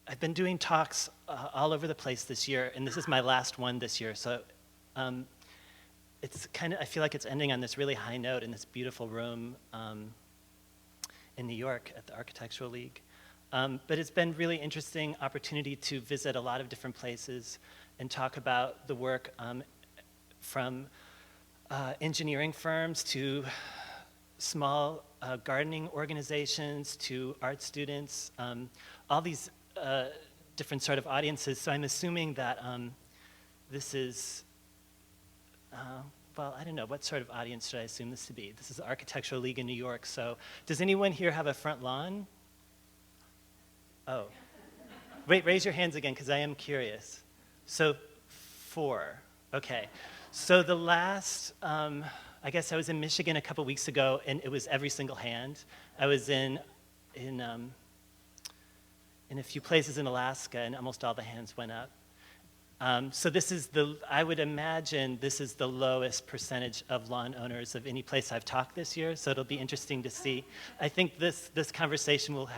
I've been doing talks all over the place this year, and this is my last one this year. So it's I feel like it's ending on this really high note in this beautiful room in New York at the Architectural League. But it's been really interesting opportunity to visit a lot of different places and talk about the work from engineering firms to small gardening organizations to art students, all these different sort of audiences. So I'm assuming that this is, well, I don't know, what sort of audience should I assume this to be? This is the Architectural League in New York, so does anyone here have a front lawn? Oh. Wait, raise your hands again, because I am curious. So 4, okay. So the last, I guess I was in Michigan a couple weeks ago, and it was every single hand. I was in a few places in Alaska, and almost all the hands went up. So this is I would imagine this is the lowest percentage of lawn owners of any place I've talked this year, so it'll be interesting to see. I think this conversation will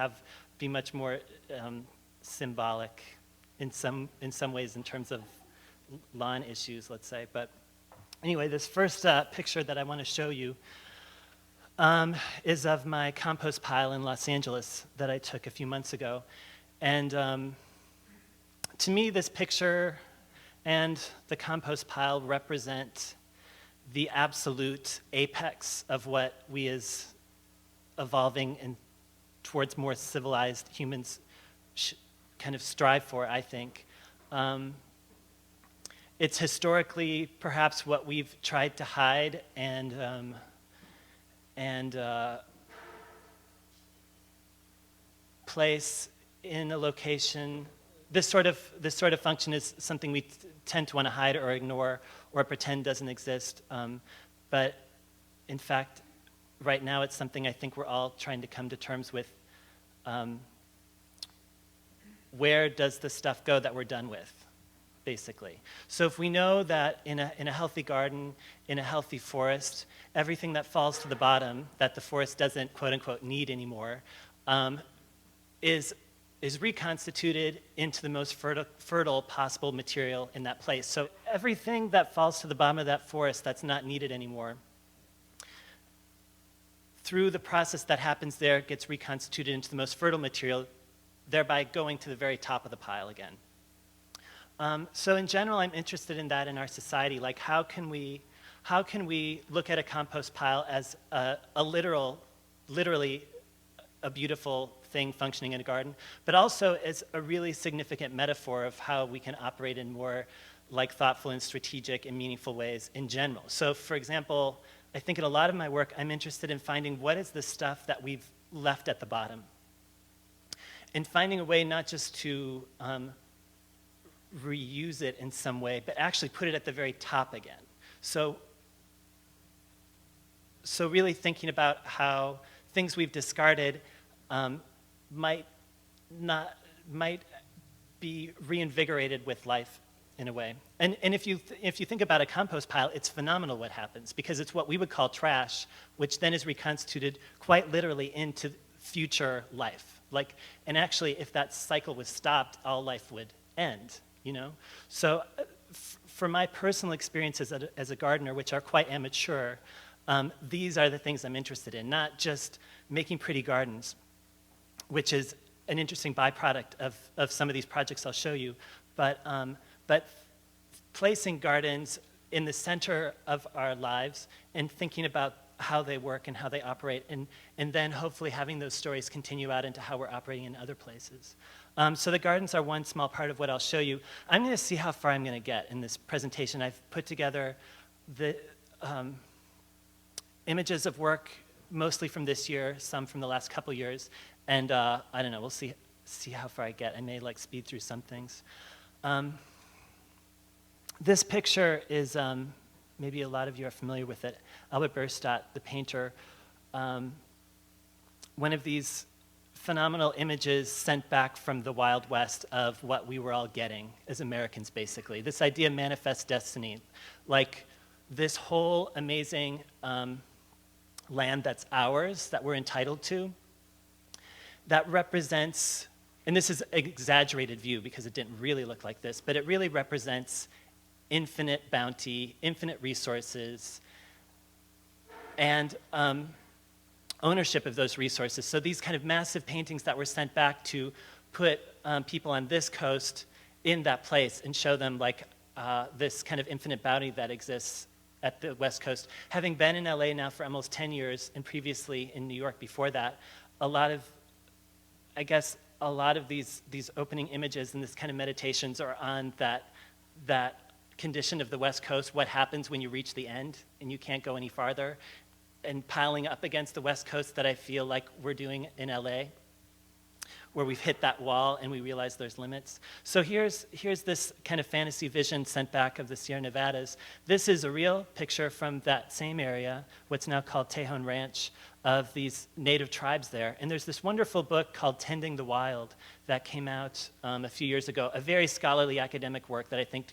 be much more symbolic in some ways in terms of lawn issues, let's say. But anyway, this first picture that I want to show you is of my compost pile in Los Angeles that I took a few months ago. And to me, this picture and the compost pile represent the absolute apex of what we as evolving and towards more civilized humans kind of strive for, I think. It's historically perhaps what we've tried to hide and place in a location. This sort of function is something we tend to want to hide or ignore or pretend doesn't exist. But in fact, right now it's something I think we're all trying to come to terms with. Where does the stuff go that we're done with, basically? So if we know that in a healthy garden, in a healthy forest, everything that falls to the bottom that the forest doesn't, quote unquote, need anymore, is reconstituted into the most fertile possible material in that place. So everything that falls to the bottom of that forest that's not needed anymore, through the process that happens there, gets reconstituted into the most fertile material, thereby going to the very top of the pile again. So in general, I'm interested in that in our society. Like, how can we look at a compost pile as literally a beautiful thing functioning in a garden, but also as a really significant metaphor of how we can operate in more like thoughtful and strategic and meaningful ways in general. So for example, I think in a lot of my work, I'm interested in finding what is the stuff that we've left at the bottom, and finding a way not just to reuse it in some way, but actually put it at the very top again. So really thinking about how things we've discarded might be reinvigorated with life in a way. And if you think about a compost pile, it's phenomenal what happens, because it's what we would call trash, which then is reconstituted quite literally into future life. And actually, if that cycle was stopped, all life would end, you know? So for my personal experiences as a gardener, which are quite immature, these are the things I'm interested in, not just making pretty gardens, which is an interesting byproduct of some of these projects I'll show you, but placing gardens in the center of our lives and thinking about how they work and how they operate, and then hopefully having those stories continue out into how we're operating in other places. So the gardens are one small part of what I'll show you. I'm going to see how far I'm going to get in this presentation. I've put together the images of work, mostly from this year, some from the last couple years, and I don't know, we'll see how far I get. I may speed through some things. This picture is, maybe a lot of you are familiar with it, Albert Bierstadt, the painter, one of these phenomenal images sent back from the Wild West of what we were all getting as Americans, basically. This idea of manifest destiny, like this whole amazing land that's ours, that we're entitled to, that represents and this is an exaggerated view because it didn't really look like this, but it really represents infinite bounty, infinite resources, and ownership of those resources. So these kind of massive paintings that were sent back to put people on this coast in that place and show them like this kind of infinite bounty that exists at the West Coast. Having been in LA now for almost 10 years and previously in New York before that, a lot of these opening images and this kind of meditations are on that condition of the West Coast, what happens when you reach the end and you can't go any farther, and piling up against the West Coast that I feel like we're doing in LA, where we've hit that wall and we realize there's limits. So here's this kind of fantasy vision sent back of the Sierra Nevadas. This is a real picture from that same area, what's now called Tejon Ranch, of these native tribes there. And there's this wonderful book called Tending the Wild that came out a few years ago, a very scholarly academic work that I think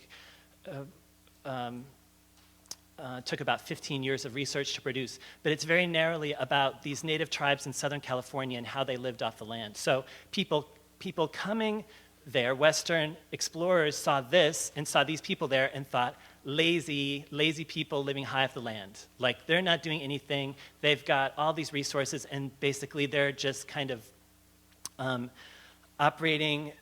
took about 15 years of research to produce, but it's very narrowly about these native tribes in Southern California and how they lived off the land. So people coming there, Western explorers saw this and saw these people there and thought, lazy people living high off the land. Like, they're not doing anything, they've got all these resources, and basically they're just kind of operating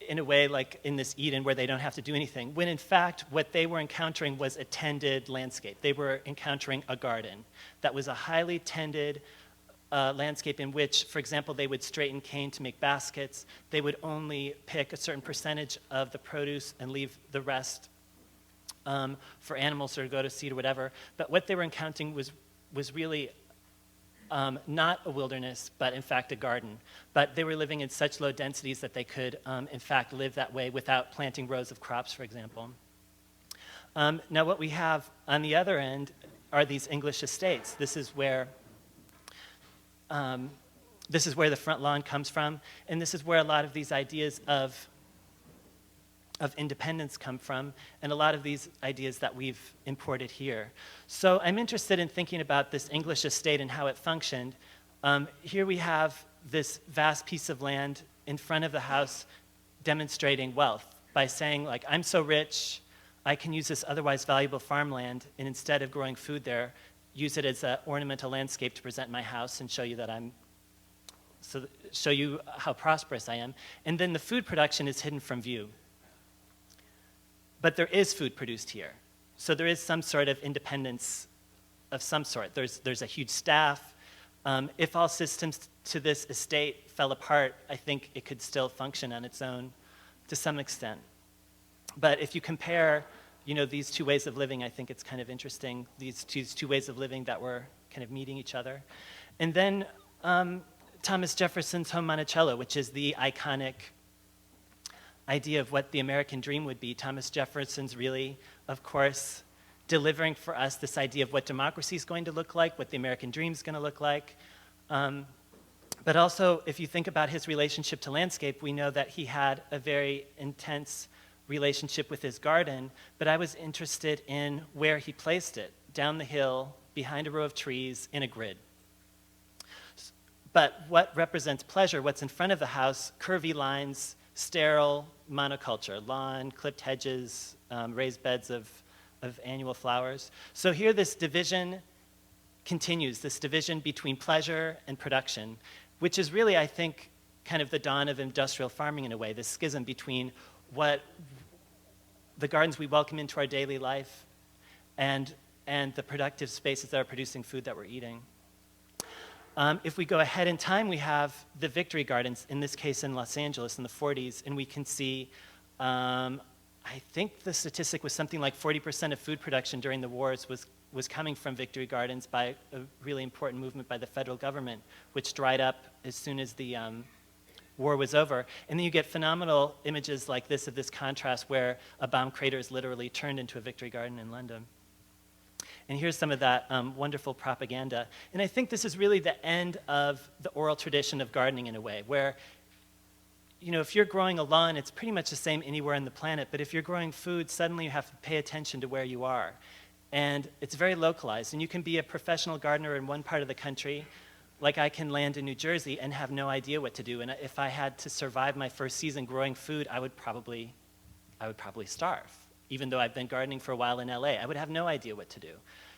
in a way like in this Eden where they don't have to do anything, when in fact what they were encountering was a tended landscape. They were encountering a garden that was a highly tended landscape in which, for example, they would straighten cane to make baskets. They would only pick a certain percentage of the produce and leave the rest for animals or to go to seed or whatever. But what they were encountering was really not a wilderness, but in fact a garden. But they were living in such low densities that they could, in fact, live that way without planting rows of crops, for example. Now, what we have on the other end are these English estates. This is where the front lawn comes from, and this is where a lot of these ideas of independence come from, and a lot of these ideas that we've imported here. So I'm interested in thinking about this English estate and how it functioned. Here we have this vast piece of land in front of the house demonstrating wealth by saying, like, I'm so rich, I can use this otherwise valuable farmland, and instead of growing food there, use it as an ornamental landscape to present my house and show you that show you how prosperous I am. And then the food production is hidden from view. But there is food produced here. So there is some sort of independence of some sort. There's a huge staff. If all systems to this estate fell apart, I think it could still function on its own to some extent. But if you compare, these two ways of living, I think it's kind of interesting, these two ways of living that were kind of meeting each other. And then Thomas Jefferson's home Monticello, which is the iconic idea of what the American dream would be. Thomas Jefferson's really, of course, delivering for us this idea of what democracy is going to look like, what the American dream is going to look like. But also, if you think about his relationship to landscape, we know that he had a very intense relationship with his garden, but I was interested in where he placed it, down the hill, behind a row of trees, in a grid. But what represents pleasure, what's in front of the house, curvy lines, sterile monoculture, lawn, clipped hedges, raised beds of annual flowers. So here this division continues, this division between pleasure and production, which is really, I think, kind of the dawn of industrial farming in a way, this schism between what the gardens we welcome into our daily life and the productive spaces that are producing food that we're eating. If we go ahead in time, we have the Victory Gardens, in this case in Los Angeles in the 40s, and we can see, I think the statistic was something like 40% of food production during the wars was coming from Victory Gardens by a really important movement by the federal government, which dried up as soon as the war was over. And then you get phenomenal images like this of this contrast where a bomb crater is literally turned into a Victory Garden in London. And here's some of that wonderful propaganda. And I think this is really the end of the oral tradition of gardening in a way, where, if you're growing a lawn, it's pretty much the same anywhere on the planet, but if you're growing food, suddenly you have to pay attention to where you are. And it's very localized, and you can be a professional gardener in one part of the country, Like I can land in New Jersey and have no idea what to do. And if I had to survive my first season growing food, I would probably starve. Even though I've been gardening for a while in LA, I would have no idea what to do.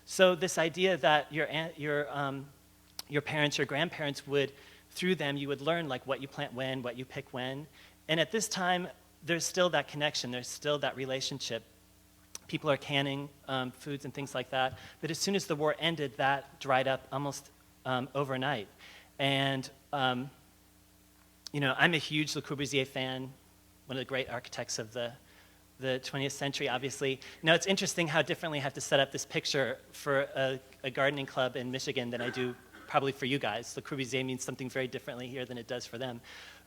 So this idea that your parents, your grandparents would, through them, you would learn like what you plant when, what you pick when. And at this time, there's still that connection, there's still that relationship. People are canning foods and things like that. But as soon as the war ended, that dried up almost overnight. And you know, I'm a huge Le Corbusier fan, one of the great architects of the 20th century, obviously. Now, it's interesting how differently I have to set up this picture for a gardening club in Michigan than I do probably for you guys. Le Corbusier means something very differently here than it does for them.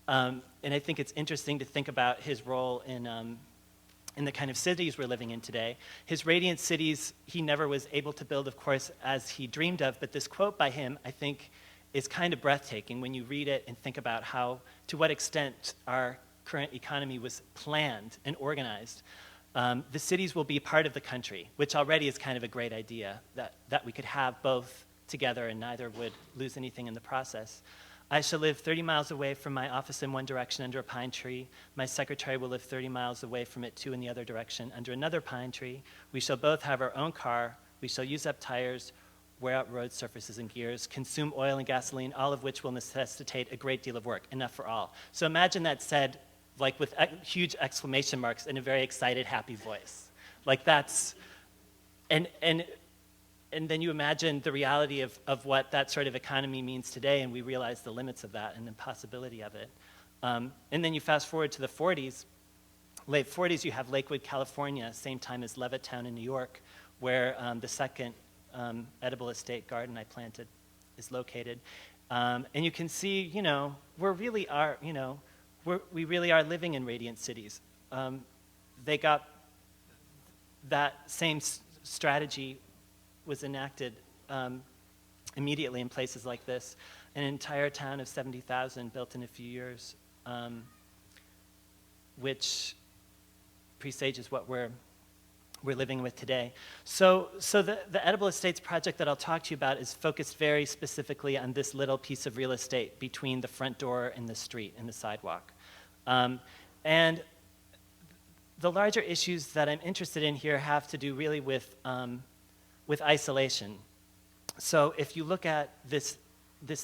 And I think it's interesting to think about his role in the kind of cities we're living in today. His radiant cities, he never was able to build, of course, as he dreamed of, but this quote by him, I think, is kind of breathtaking when you read it and think about how, to what extent our current economy was planned and organized. The cities will be part of the country, which already is kind of a great idea, that we could have both together and neither would lose anything in the process. I shall live 30 miles away from my office in one direction under a pine tree. My secretary will live 30 miles away from it too in the other direction under another pine tree. We shall both have our own car. We shall use up tires, wear out road surfaces and gears, consume oil and gasoline, all of which will necessitate a great deal of work, enough for all. So imagine that said like with huge exclamation marks in a very excited, happy voice. Like that's, and then you imagine the reality of what that sort of economy means today, and we realize the limits of that and the possibility of it. And then you fast forward to the 40s. Late 40s, you have Lakewood, California, same time as Levittown in New York, where the second edible estate garden I planted is located. And you can see, you know, we really are living in radiant cities. They got that same strategy was enacted immediately in places like this. An entire town of 70,000 built in a few years, which presages what we're living with today. So the Edible Estates project that I'll talk to you about is focused very specifically on this little piece of real estate between the front door and the street and the sidewalk. And the larger issues that I'm interested in here have to do really with isolation. So if you look at this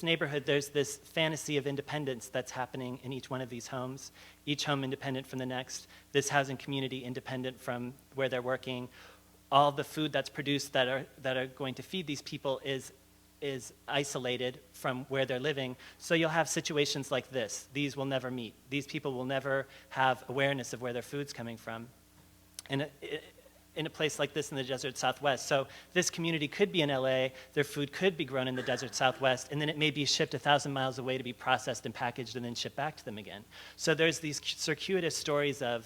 neighborhood, there's this fantasy of independence that's happening in each one of these homes, each home independent from the next, this housing community independent from where they're working. All the food that's produced that are going to feed these people is isolated from where they're living. So you'll have situations like this. These will never meet. These people will never have awareness of where their food's coming from. And in a place like this in the desert Southwest. So this community could be in LA, their food could be grown in the desert Southwest, and then it may be shipped 1,000 miles away to be processed and packaged and then shipped back to them again. So there's these circuitous stories of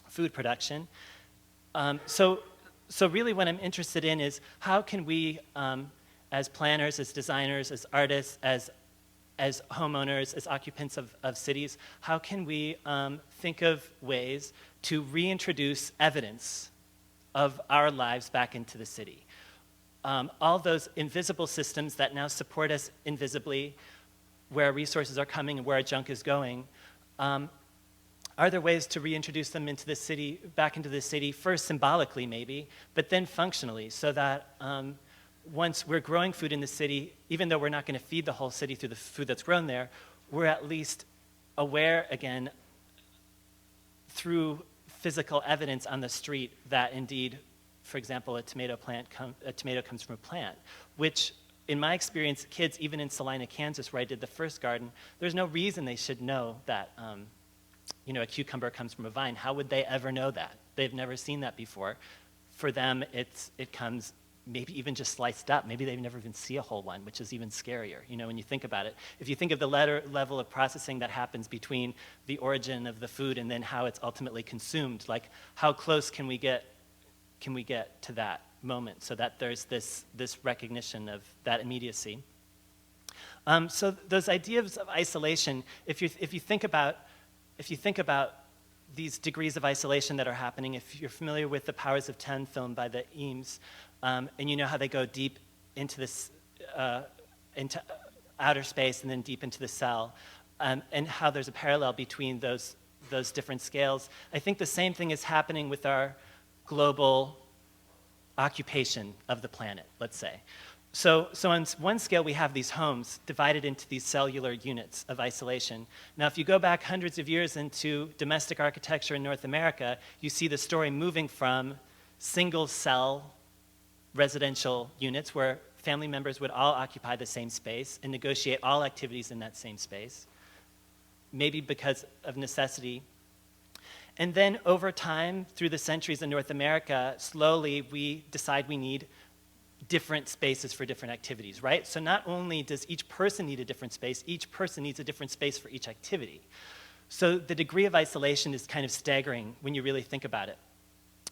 food production. So really what I'm interested in is how can we, as planners, as designers, as artists, as homeowners, as occupants of cities, how can we think of ways to reintroduce evidence of our lives back into the city? All those invisible systems that now support us invisibly, where our resources are coming and where our junk is going, are there ways to reintroduce them into the city, back into the city, first symbolically maybe, but then functionally, so that once we're growing food in the city, even though we're not going to feed the whole city through the food that's grown there, we're at least aware again through physical evidence on the street that indeed, for example, a tomato comes from a plant, which in my experience, kids, even in Salina, Kansas, where I did the first garden, there's no reason they should know that a cucumber comes from a vine. How would they ever know that? They've never seen that before. For them, it comes maybe even just sliced up. Maybe they've never even seen a whole one, which is even scarier, when you think about it. If you think of the level of processing that happens between the origin of the food and then how it's ultimately consumed, like how close can we get to that moment so that there's this recognition of that immediacy? So those ideas of isolation, if you think about these degrees of isolation that are happening, if you're familiar with the Powers of 10 film by the Eames, and you know how they go deep into this into outer space and then deep into the cell, and how there's a parallel between those different scales. I think the same thing is happening with our global occupation of the planet, let's say. So on one scale, we have these homes divided into these cellular units of isolation. Now, if you go back hundreds of years into domestic architecture in North America, you see the story moving from single-cell residential units where family members would all occupy the same space and negotiate all activities in that same space, maybe because of necessity. And then over time, through the centuries in North America, slowly we decide we need different spaces for different activities, right? So not only does each person need a different space, each person needs a different space for each activity. So the degree of isolation is kind of staggering when you really think about it,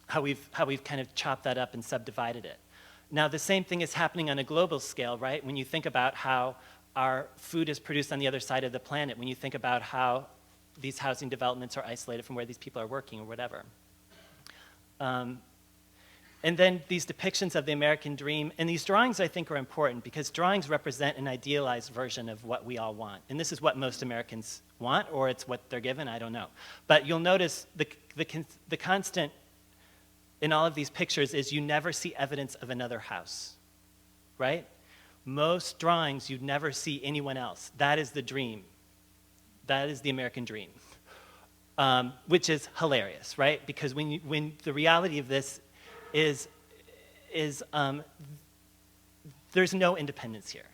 how we've kind of chopped that up and subdivided it. Now, the same thing is happening on a global scale, right? When you think about how our food is produced on the other side of the planet, when you think about how these housing developments are isolated from where these people are working or whatever. And then these depictions of the American dream, and these drawings I think are important because drawings represent an idealized version of what we all want. And this is what most Americans want, or it's what they're given, I don't know. But you'll notice the constant in all of these pictures is you never see evidence of another house, right? Most drawings, you'd never see anyone else. That is the dream. That is the American dream, which is hilarious, right? Because when the reality of this is there's no independence here.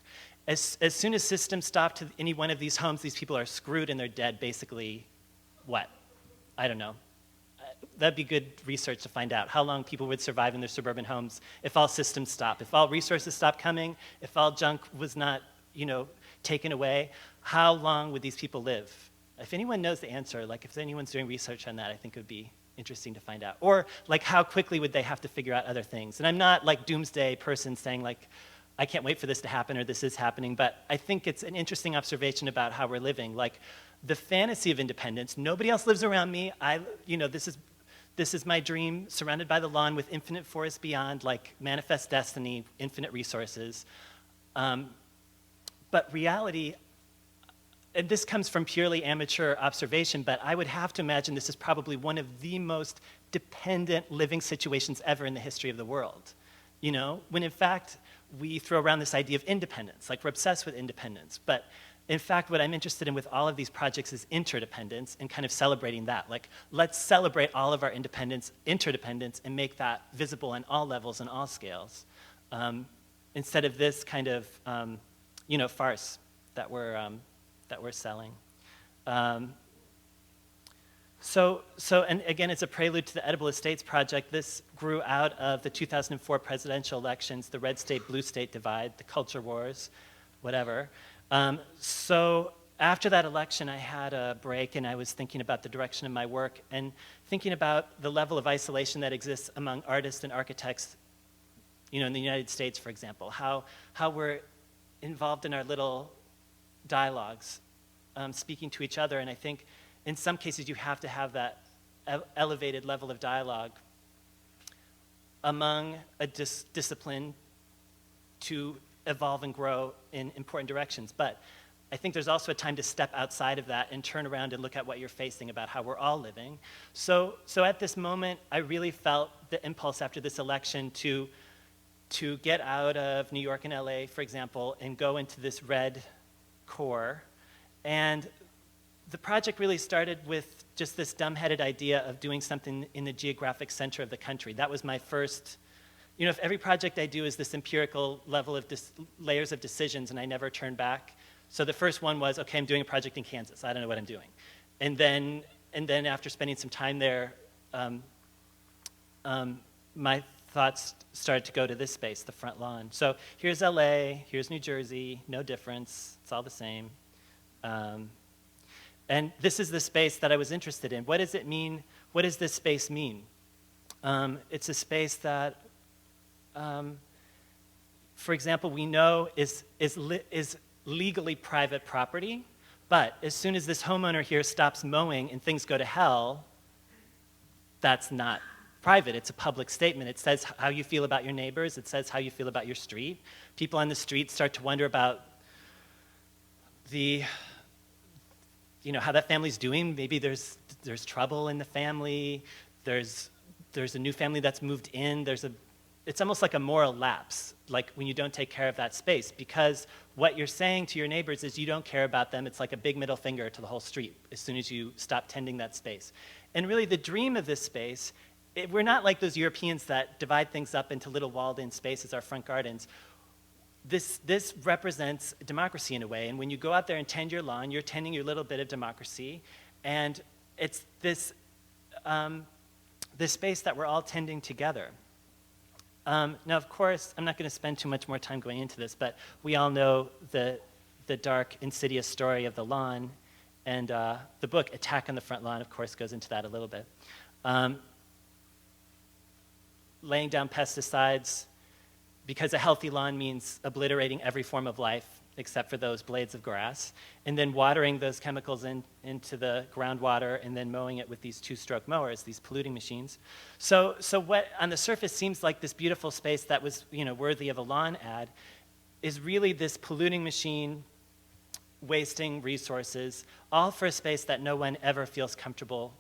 As soon as systems stop to any one of these homes, these people are screwed and they're dead, basically, what? I don't know. That'd be good research to find out how long people would survive in their suburban homes if all systems stop, if all resources stopped coming, if all junk was not, taken away. How long would these people live? If anyone knows the answer, like if anyone's doing research on that, I think it would be interesting to find out. Or like how quickly would they have to figure out other things? And I'm not like doomsday person saying like, I can't wait for this to happen or this is happening, but I think it's an interesting observation about how we're living. Like the fantasy of independence, nobody else lives around me. This is my dream, surrounded by the lawn with infinite forest beyond, like manifest destiny, infinite resources. But reality, and this comes from purely amateur observation, but I would have to imagine this is probably one of the most dependent living situations ever in the history of the world. When in fact, we throw around this idea of independence, like we're obsessed with independence. But in fact, what I'm interested in with all of these projects is interdependence and kind of celebrating that. Like, let's celebrate all of our interdependence, and make that visible on all levels and all scales, instead of this kind of, farce that we're selling. And again, it's a prelude to the Edible Estates project. This grew out of the 2004 presidential elections, the red state, blue state divide, the culture wars, whatever. So after that election, I had a break and I was thinking about the direction of my work and thinking about the level of isolation that exists among artists and architects, in the United States, for example, how we're involved in our little dialogues, speaking to each other. And I think in some cases you have to have that elevated level of dialogue among a discipline to evolve and grow in important directions. But I think there's also a time to step outside of that and turn around and look at what you're facing about how we're all living. So at this moment, I really felt the impulse after this election to get out of New York and LA, for example, and go into this red core. And the project really started with just this dumbheaded idea of doing something in the geographic center of the country. That was my first, if every project I do is this empirical level of layers of decisions and I never turn back. So the first one was, okay, I'm doing a project in Kansas. I don't know what I'm doing. And then after spending some time there, my thoughts started to go to this space, the front lawn. So here's LA, here's New Jersey, no difference, it's all the same. And this is the space that I was interested in. What does it mean? What does this space mean? It's a space that, for example, we know is legally private property, but as soon as this homeowner here stops mowing and things go to hell, that's not private. It's a public statement. It says how you feel about your neighbors. It says how you feel about your street. People on the street start to wonder about the, how that family's doing. Maybe there's trouble in the family. There's a new family that's moved in. It's almost like a moral lapse, like when you don't take care of that space, because what you're saying to your neighbors is you don't care about them. It's like a big middle finger to the whole street as soon as you stop tending that space. And really the dream of this space, we're not like those Europeans that divide things up into little walled-in spaces, our front gardens. This represents democracy in a way, and when you go out there and tend your lawn, you're tending your little bit of democracy, and it's this space that we're all tending together. Now, of course, I'm not going to spend too much more time going into this, but we all know the dark, insidious story of the lawn, and the book Attack on the Front Lawn, of course, goes into that a little bit. Laying down pesticides, because a healthy lawn means obliterating every form of life except for those blades of grass, and then watering those chemicals into the groundwater and then mowing it with these two-stroke mowers, these polluting machines. So what on the surface seems like this beautiful space that was worthy of a lawn ad is really this polluting machine wasting resources, all for a space that no one ever feels comfortable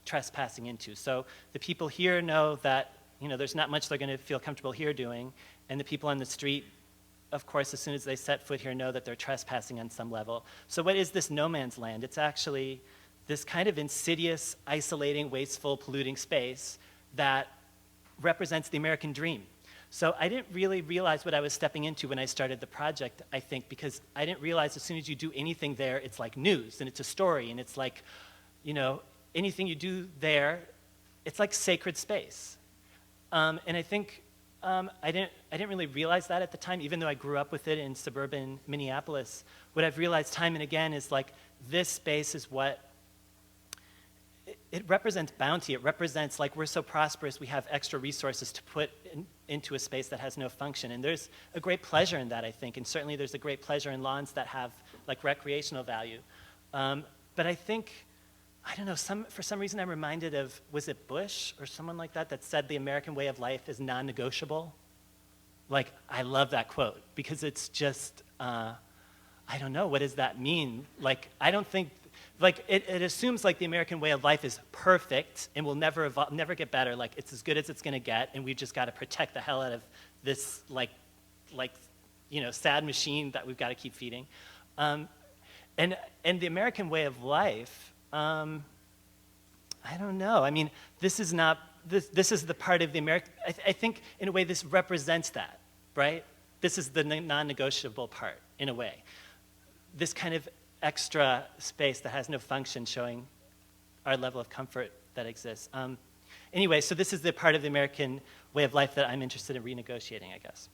trespassing into. So the people here know that there's not much they're going to feel comfortable here doing, and the people on the street, of course, as soon as they set foot here, know that they're trespassing on some level. So what is this no man's land? It's actually this kind of insidious, isolating, wasteful, polluting space that represents the American dream. So I didn't really realize what I was stepping into when I started the project, I think, because I didn't realize as soon as you do anything there, it's like news, and it's a story, and it's like, anything you do there, it's like sacred space. And I think I didn't really realize that at the time, even though I grew up with it in suburban Minneapolis. What I've realized time and again is like this space is what, it represents bounty. It represents like we're so prosperous we have extra resources to put into a space that has no function. And there's a great pleasure in that, I think. And certainly there's a great pleasure in lawns that have like recreational value. But I think, I don't know, for some reason I'm reminded of, was it Bush or someone like that that said the American way of life is non-negotiable? Like, I love that quote because it's just, I don't know, what does that mean? Like, I don't think, like, it assumes like the American way of life is perfect and will never evolve, never get better. Like, it's as good as it's gonna get, and we've just gotta protect the hell out of this, sad machine that we've gotta keep feeding. And the American way of life, I don't know. I mean, this is not, this is the part of the American, I think in a way this represents that, right? This is the non-negotiable part, in a way. This kind of extra space that has no function showing our level of comfort that exists. Anyway, so this is the part of the American way of life that I'm interested in renegotiating, I guess.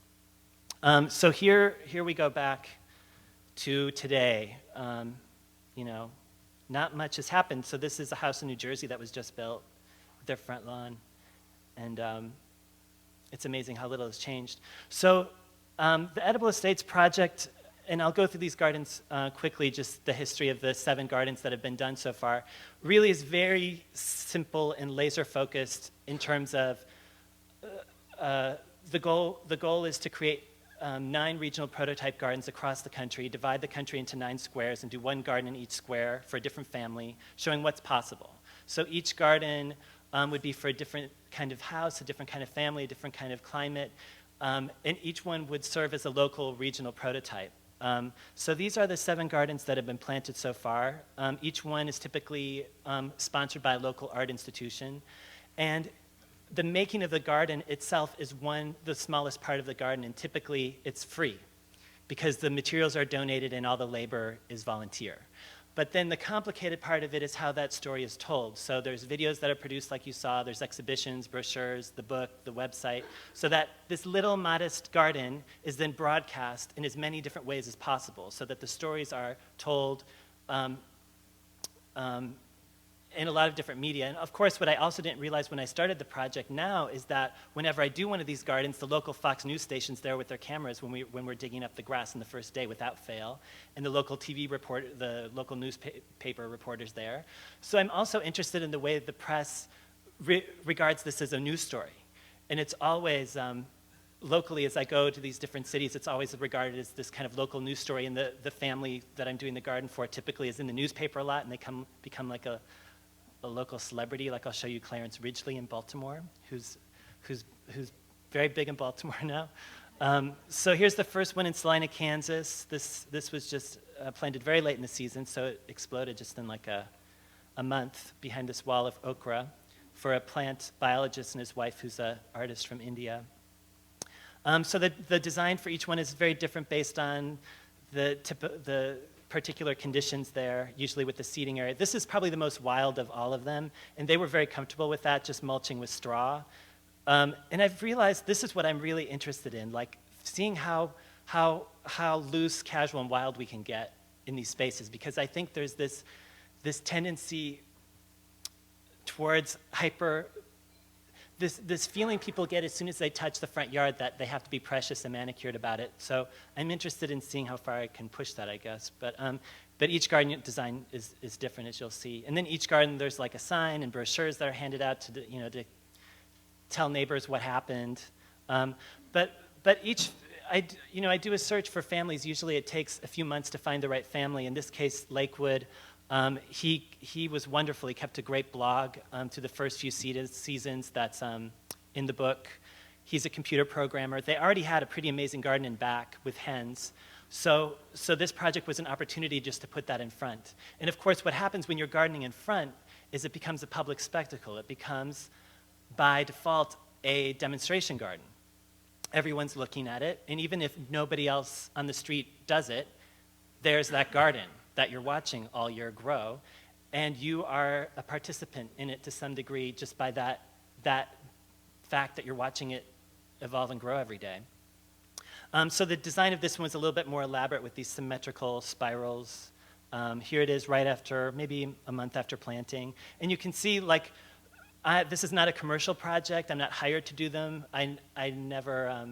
So here we go back to today. Not much has happened. So this is a house in New Jersey that was just built with their front lawn. And it's amazing how little has changed. So the Edible Estates project, and I'll go through these gardens quickly, just the history of the 7 gardens that have been done so far, really is very simple and laser focused in terms of the goal is to create 9 regional prototype gardens across the country, divide the country into 9 squares and do 1 garden in each square for a different family, showing what's possible. So each garden would be for a different kind of house, a different kind of family, a different kind of climate, and each one would serve as a local regional prototype. So these are the 7 gardens that have been planted so far. Each one is typically sponsored by a local art institution. And the making of the garden itself is the smallest part of the garden, and typically it's free because the materials are donated and all the labor is volunteer. But then the complicated part of it is how that story is told. So there's videos that are produced like you saw, there's exhibitions, brochures, the book, the website, so that this little modest garden is then broadcast in as many different ways as possible so that the stories are told in a lot of different media. And of course, what I also didn't realize when I started the project now is that whenever I do one of these gardens, the local Fox News station's there with their cameras when we're digging up the grass on the first day without fail, and the local TV reporter, the local newspaper reporters there. So I'm also interested in the way the press regards this as a news story. And it's always, locally, as I go to these different cities, it's always regarded as this kind of local news story, and the family that I'm doing the garden for typically is in the newspaper a lot, and they become like a local celebrity. Like I'll show you Clarence Ridgely in Baltimore, who's very big in Baltimore now. So here's the first one in Salina, Kansas. This was just planted very late in the season, so it exploded just in like a month behind this wall of okra for a plant biologist and his wife, who's an artist from India. So the design for each one is very different based on the particular conditions there, usually with the seeding area. This is probably the most wild of all of them, and they were very comfortable with that, just mulching with straw. And I've realized this is what I'm really interested in, like seeing how loose, casual, and wild we can get in these spaces, because I think there's this tendency towards this feeling people get as soon as they touch the front yard that they have to be precious and manicured about it. So I'm interested in seeing how far I can push that, I guess. But each garden design is different, as you'll see. And then each garden, there's like a sign and brochures that are handed out to tell neighbors what happened. But each, I do a search for families. Usually it takes a few months to find the right family. In this case, Lakewood. He was wonderful. He kept a great blog to the first few seasons that's in the book. He's a computer programmer. They already had a pretty amazing garden in back with hens. So this project was an opportunity just to put that in front. And of course, what happens when you're gardening in front is it becomes a public spectacle. It becomes, by default, a demonstration garden. Everyone's looking at it, and even if nobody else on the street does it, there's that garden that you're watching all year grow, and you are a participant in it to some degree just by that fact that you're watching it evolve and grow every day. So the design of this one was a little bit more elaborate with these symmetrical spirals. Here it is right after, maybe a month after planting. And you can see, like, this is not a commercial project. I'm not hired to do them. I never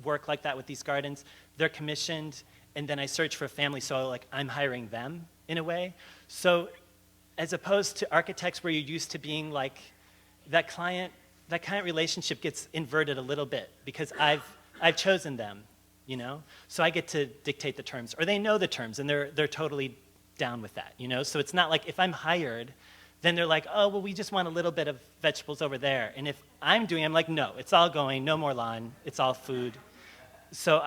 work like that with these gardens. They're commissioned, and then I search for a family, so like I'm hiring them in a way. So as opposed to architects where you're used to being like, that client relationship gets inverted a little bit because I've chosen them, So I get to dictate the terms, or they know the terms and they're totally down with that, So it's not like if I'm hired, then they're like, oh, well, we just want a little bit of vegetables over there. And if I'm like, no, it's all going, no more lawn, it's all food. So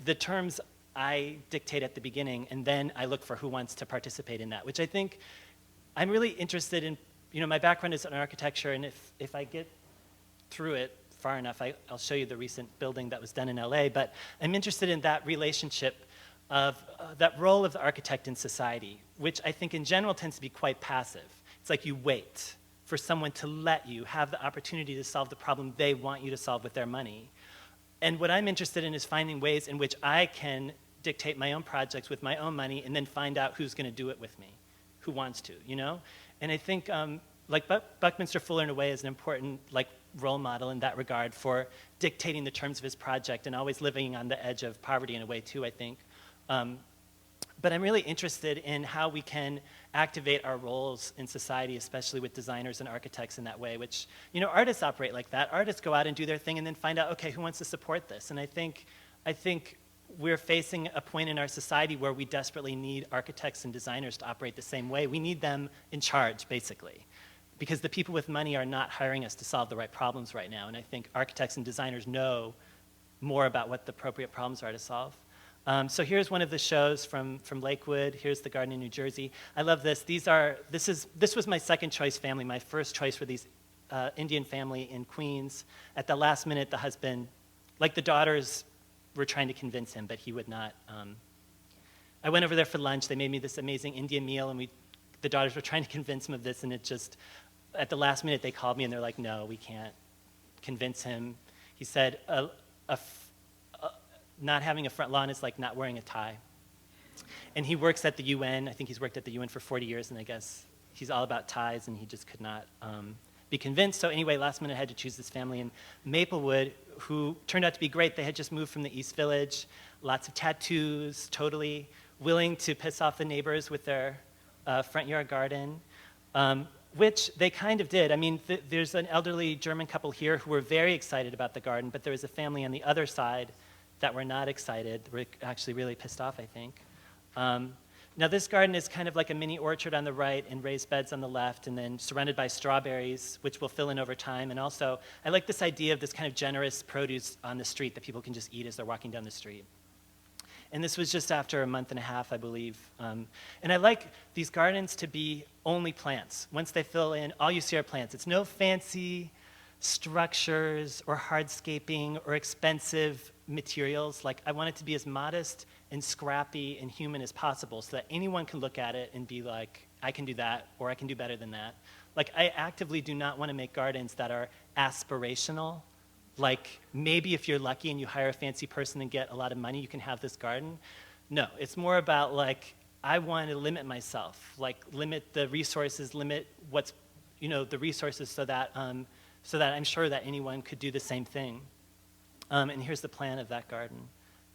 the terms I dictate at the beginning, and then I look for who wants to participate in that, which I think I'm really interested in. My background is in architecture, and if I get through it far enough, I'll show you the recent building that was done in LA, but I'm interested in that relationship of that role of the architect in society, which I think in general tends to be quite passive. It's like you wait for someone to let you have the opportunity to solve the problem they want you to solve with their money. And what I'm interested in is finding ways in which I can dictate my own projects with my own money and then find out who's going to do it with me, who wants to, And I think Buckminster Fuller in a way is an important role model in that regard for dictating the terms of his project and always living on the edge of poverty in a way too, I think. But I'm really interested in how we can activate our roles in society, especially with designers and architects in that way, which, artists operate like that. Artists go out and do their thing and then find out, okay, who wants to support this? And I think we're facing a point in our society where we desperately need architects and designers to operate the same way. We need them in charge, basically, because the people with money are not hiring us to solve the right problems right now. And I think architects and designers know more about what the appropriate problems are to solve. So here's one of the shows from Lakewood. Here's the garden in New Jersey. I love this. This was my second choice family. My first choice were these Indian family in Queens. At the last minute, the husband, the daughters were trying to convince him, but he would not. I went over there for lunch. They made me this amazing Indian meal, and the daughters were trying to convince him of this, and it just, at the last minute, they called me, and they're like, no, we can't convince him. He said, not having a front lawn is like not wearing a tie. And he works at the UN. I think he's worked at the UN for 40 years, and I guess he's all about ties, and he just could not be convinced. So anyway, last minute I had to choose this family in Maplewood, who turned out to be great. They had just moved from the East Village, lots of tattoos, totally willing to piss off the neighbors with their front yard garden. which they kind of did. I mean, there's an elderly German couple here who were very excited about the garden, but there was a family on the other side that were not excited. Were actually really pissed off, I think. Now this garden is kind of like a mini orchard on the right and raised beds on the left, and then surrounded by strawberries, which will fill in over time. And also, I like this idea of this kind of generous produce on the street that people can just eat as they're walking down the street. And this was just after a month and a half, I believe. And I like these gardens to be only plants. Once they fill in, all you see are plants. It's no fancy structures or hardscaping or expensive materials. Like, I want it to be as modest and scrappy and human as possible so that anyone can look at it and be like, I can do that, or I can do better than that. Like, I actively do not want to make gardens that are aspirational. Like, maybe if you're lucky and you hire a fancy person and get a lot of money, you can have this garden. No, it's more about, like, I want to limit myself, like, limit the resources, limit what's, the resources so that I'm sure that anyone could do the same thing. And here's the plan of that garden.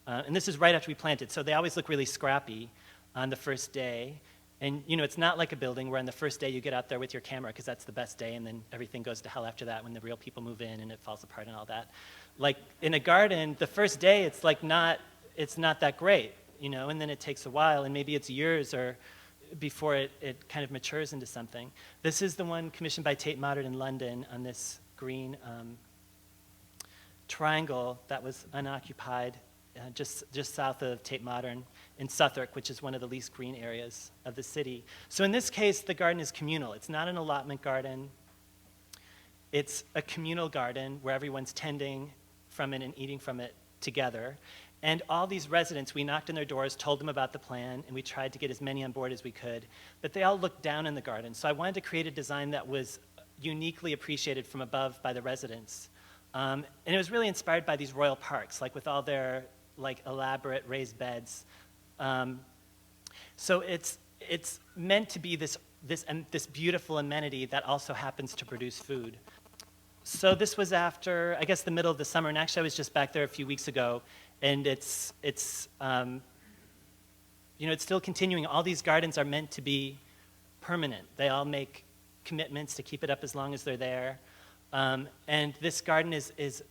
And this is right after we planted, so they always look really scrappy on the first day. And it's not like a building where on the first day you get out there with your camera because that's the best day, and then everything goes to hell after that when the real people move in and it falls apart and all that. Like in a garden, the first day it's like it's not that great, and then it takes a while, and maybe it's years or before it kind of matures into something. This is the one commissioned by Tate Modern in London on this green triangle that was unoccupied just south of Tate Modern in Southwark, which is one of the least green areas of the city. So in this case, the garden is communal. It's not an allotment garden. It's a communal garden where everyone's tending from it and eating from it together. And all these residents, we knocked on their doors, told them about the plan, and we tried to get as many on board as we could. But they all looked down in the garden. So I wanted to create a design that was uniquely appreciated from above by the residents. And it was really inspired by these royal parks, like with all their elaborate raised beds. So it's meant to be this beautiful amenity that also happens to produce food. So this was after, I guess, the middle of the summer, and actually I was just back there a few weeks ago, and it's still continuing. All these gardens are meant to be permanent. They all make commitments to keep it up as long as they're there. And this garden is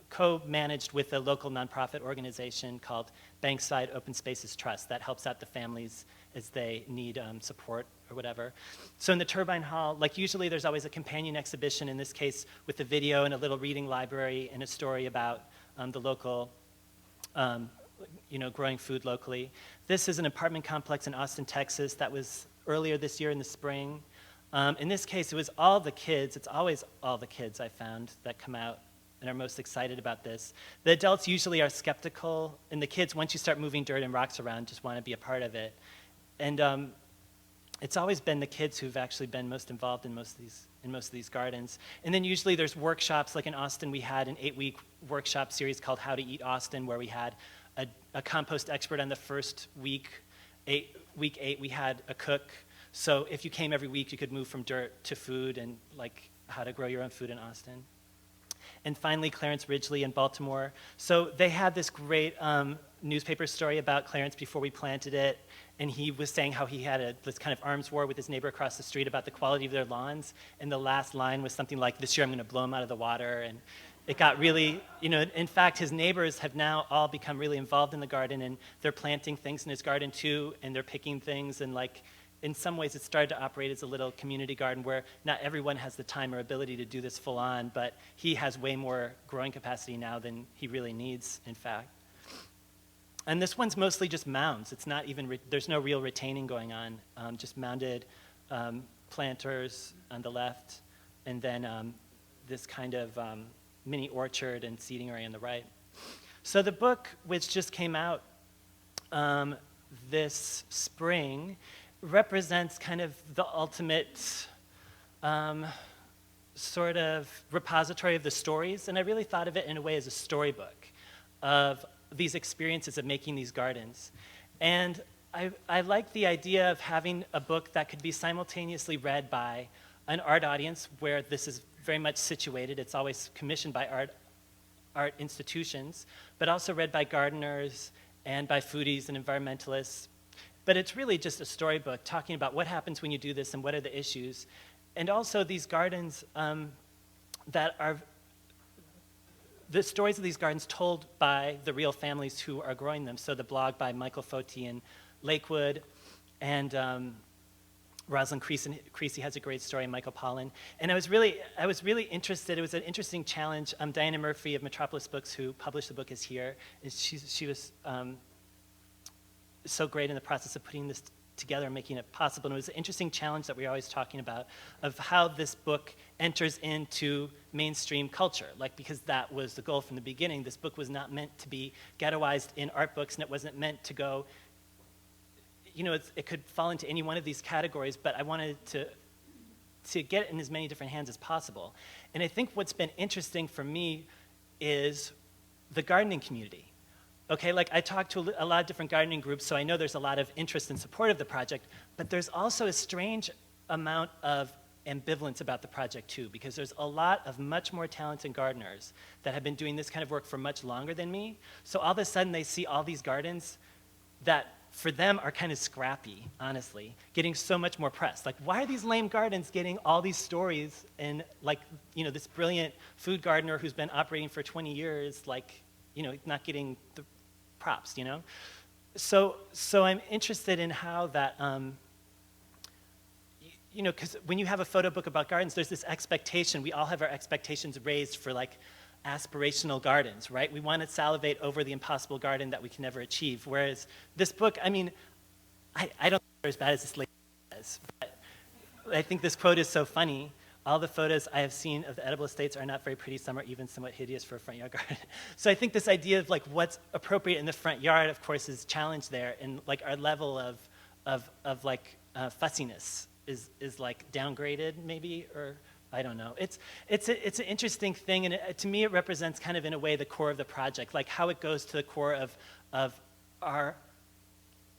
co-managed with a local nonprofit organization called Bankside Open Spaces Trust that helps out the families as they need support or whatever. So in the Turbine Hall, usually there's always a companion exhibition, in this case with a video and a little reading library and a story about the local, growing food locally. This is an apartment complex in Austin, Texas that was earlier this year in the spring. In this case, it was all the kids. It's always all the kids, I found, that come out and are most excited about this. The adults usually are skeptical, and the kids, once you start moving dirt and rocks around, just want to be a part of it. And it's always been the kids who've actually been most involved in most of these gardens. And then usually there's workshops, like in Austin we had an 8-week workshop series called How to Eat Austin, where we had a compost expert on the first week. Week 8 we had a cook. So if you came every week, you could move from dirt to food and how to grow your own food in Austin. And finally, Clarence Ridgely in Baltimore. So they had this great newspaper story about Clarence before we planted it, and he was saying how he had this kind of arms war with his neighbor across the street about the quality of their lawns, and the last line was something like, "This year I'm going to blow him out of the water," and it got really, in fact, his neighbors have now all become really involved in the garden, and they're planting things in his garden too, and they're picking things, and in some ways, it started to operate as a little community garden where not everyone has the time or ability to do this full on, but he has way more growing capacity now than he really needs, in fact. And this one's mostly just mounds. It's not even, there's no real retaining going on, just mounded planters on the left, and then this kind of mini orchard and seating area on the right. So the book, which just came out this spring, represents kind of the ultimate sort of repository of the stories, and I really thought of it in a way as a storybook of these experiences of making these gardens. And I like the idea of having a book that could be simultaneously read by an art audience, where this is very much situated. It's always commissioned by art institutions, but also read by gardeners and by foodies and environmentalists. But it's really just a storybook talking about what happens when you do this and what are the issues. And also these gardens that are, the stories of these gardens told by the real families who are growing them. So the blog by Michael Foti in Lakewood, and Rosalind Creasy has a great story, Michael Pollan. And I was really interested. It was an interesting challenge. Diana Murphy of Metropolis Books, who published the book, is here. And she was so great in the process of putting this together and making it possible. And it was an interesting challenge that we're always talking about, of how this book enters into mainstream culture. Like, because that was the goal from the beginning. This book was not meant to be ghettoized in art books, and it wasn't meant to go, you know, it could fall into any one of these categories, but I wanted to get it in as many different hands as possible. And I think what's been interesting for me is the gardening community. Okay, like I talked to a lot of different gardening groups, so I know there's a lot of interest and support of the project, but there's also a strange amount of ambivalence about the project too, because there's a lot of much more talented gardeners that have been doing this kind of work for much longer than me. So all of a sudden they see all these gardens that for them are kind of scrappy, honestly, getting so much more press. Like, why are these lame gardens getting all these stories, and like, you know, this brilliant food gardener who's been operating for 20 years, like, you know, not getting the props, you know? So I'm interested in how that, you know, because when you have a photo book about gardens, there's this expectation. We all have our expectations raised for like aspirational gardens, right? We want to salivate over the impossible garden that we can never achieve. Whereas this book, I mean, I don't think they're as bad as this lady says, but I think this quote is so funny. All the photos I have seen of the edible estates are not very pretty. Some are even somewhat hideous for a front yard garden. So I think this idea of like what's appropriate in the front yard, of course, is challenged there, and like our level of like fussiness is like downgraded maybe, or I don't know. It's an interesting thing, and to me it represents kind of in a way the core of the project, like how it goes to the core of our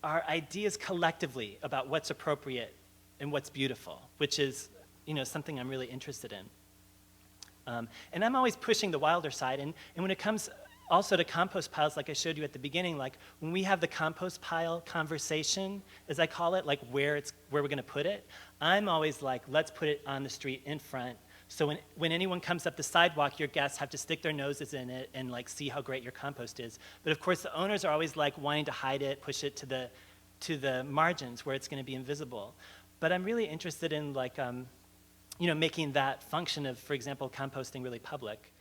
ideas collectively about what's appropriate and what's beautiful, which is, you know, something I'm really interested in. And I'm always pushing the wilder side, and when it comes also to compost piles, like I showed you at the beginning, like when we have the compost pile conversation, as I call it, like where we're gonna put it, I'm always like, let's put it on the street in front. So when anyone comes up the sidewalk, your guests have to stick their noses in it and like see how great your compost is. But of course the owners are always like wanting to hide it, push it to the margins where it's gonna be invisible. But I'm really interested in like, you know, making that function of, for example, composting really public.